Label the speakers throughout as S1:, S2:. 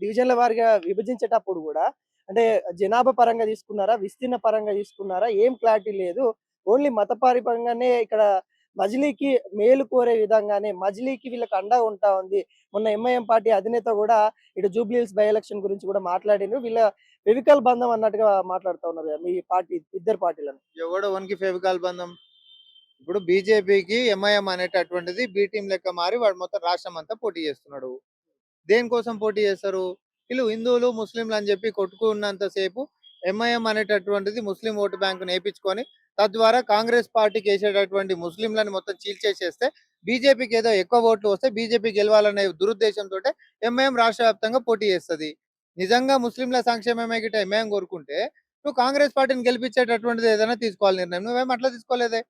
S1: డివిజన్ల వారీగా విభజించేటప్పుడు గూడా అంటే జనాభా పరంగా తీసుకున్నారా? విస్తీర్ణ పరంగా తీసుకున్నారా? ఏం క్లారిటీ లేదు. ఓన్లీ మతపరకంగానే ఇక్కడ మజిలీకి మేలు కోరే విధంగానే మజిలీకి వీళ్ళకి అండగా ఉంటా ఉంది. మొన్న ఎంఐఎం పార్టీ అధినేత గూడా ఇటు జూబ్లీ హిల్స్ బై ఎలక్షన్ గురించి గూడా మాట్లాడిండ్రు. వీళ్ళ ఫెవికల్ బంధం అన్నట్టుగా మాట్లాడుతా ఉన్నారు గదా! మీ పార్టీ ఇద్దరు పార్టీలను.
S2: ఎవడో వనికి ఫెవికాల్ బంధం. ఇప్పుడు బీజేపీకి ఎంఐఎం అనేటటువంటిది బి టీమ్ లెక్క మారి వాడు మొత్తం రాష్ట్రం అంతా పోటీ చేస్తున్నాడు. దేనికోసం పోటీ చేస్తారు? వీళ్ళు హిందువులు, ముస్లింలు అని చెప్పి కొట్టుకున్నంత సేపు ఎంఐఎం అనేటటువంటిది ముస్లిం ఓటు బ్యాంకుని ఏపించుకొని తద్వారా కాంగ్రెస్ పార్టీకి వేసేటటువంటి ముస్లింలని మొత్తం చీల్చేసేస్తే బీజేపీకి ఏదో ఎక్కువ ఓట్లు వస్తే బీజేపీ గెలవాలనే దురుద్దేశంతో ఎంఐఎం రాష్ట్ర వ్యాప్తంగా పోటీ చేస్తుంది. నిజంగా ముస్లింల సంక్షేమమే గిట్ట ఎంఐఎం కోరుకుంటే నువ్వు కాంగ్రెస్ పార్టీని గెలిపించేటటువంటిది ఏదైనా తీసుకోవాలి నిర్ణయం. నువ్వేం అట్లా తీసుకోలేదే.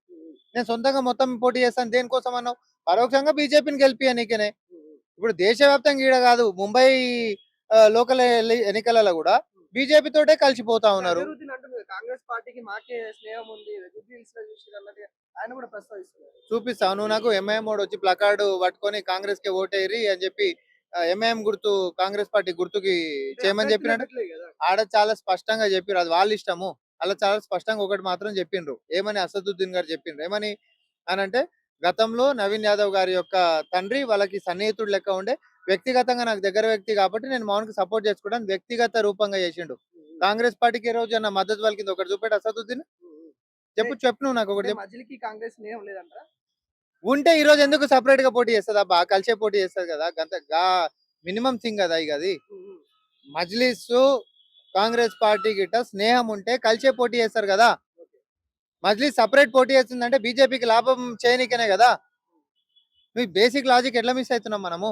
S2: నేను సొంతంగా మొత్తం పోటీ చేస్తాను దేనికోసం అన్నావు? పరోక్షంగా బీజేపీని గెలిపియనీకనే. ఇప్పుడు దేశవ్యాప్తంగా ఈడ కాదు ముంబై లోకల్ ఎన్నికలలో కూడా బీజేపీ తోటే కలిసిపోతా ఉన్నారు.
S1: అజరుద్దీన్ అంటున్నారు కాంగ్రెస్ పార్టీకి మాకే స్నేహం ఉంది. జూబ్లీ హిల్స్‌లో చూసిర్రు అన్నట్టుగా ఆయన కూడా ప్రస్తావిస్తున్నారు.
S2: చూపిస్తావు నువ్వు నాకు ఎంఐఎం వాడు వచ్చి ప్లకార్డు పట్టుకొని కాంగ్రెస్ కి ఓటేరి అని చెప్పి ఎంఐఎం గుర్తు కాంగ్రెస్ పార్టీ గుర్తుకి
S1: అంటే
S2: చేయమని
S1: అభ్యర్థులే
S2: చెప్పినాడు.
S1: పెట్టలే గదా!
S2: ఆడ చాలా స్పష్టంగా చెప్పిర్రు అది వాళ్ళ ఇష్టము. అలా చాలా స్పష్టంగా ఒకటి మాత్రం చెప్పిండ్రు. ఏమని అసదుద్దీన్ గారు చెప్పిండ్రు. ఏమని అనంటే గతంలో నవీన్ యాదవ్ గారి యొక్క తండ్రి వాళ్ళకి సన్నిహితుడు లెక్క ఉండే. వ్యక్తిగతంగా నాకు దగ్గర వ్యక్తి కాబట్టి నేను మౌన్‌కి సపోర్ట్ చేసుకోవడానికి వ్యక్తిగత రూపంగా చేసిండు.
S1: హ్మ్.
S2: కాంగ్రెస్ పార్టీకి ఏ రోజన్నా మద్దతు పలికింది ఒకటి చూపెట్టు అసదుద్దీన్.
S1: హ్మ్. అంటే
S2: చెప్పు నువ్వు నాకు
S1: అంటే
S2: ఒకటి చెప్పు.
S1: మజిలీకి కాంగ్రెస్ స్నేహం లేదంటారా?
S2: ఉంటే ఈ రోజు ఎందుకు సెపరేట్‌గా పోటీ చేస్తదబ్బా? కలిసే పోటీ చేస్తది కదా! మినిమమ్ థింగ్ కదా ఇగ అది.
S1: హ్మ్. హ్మ్.
S2: మజ్లిసు, కాంగ్రెస్ పార్టీ గిట్ట స్నేహం ఉంటే కలిసే పోటీ చేస్తారు కదా!
S1: ఓకే.
S2: మజ్లిస్ సెపరేట్ పోటీ చేస్తుందంటే బీజేపీకి లాభం చేయనీకనే కదా! నువ్వు బేసిక్ లాజిక్ ఎట్లా మిస్ అయితున్నాం మనము?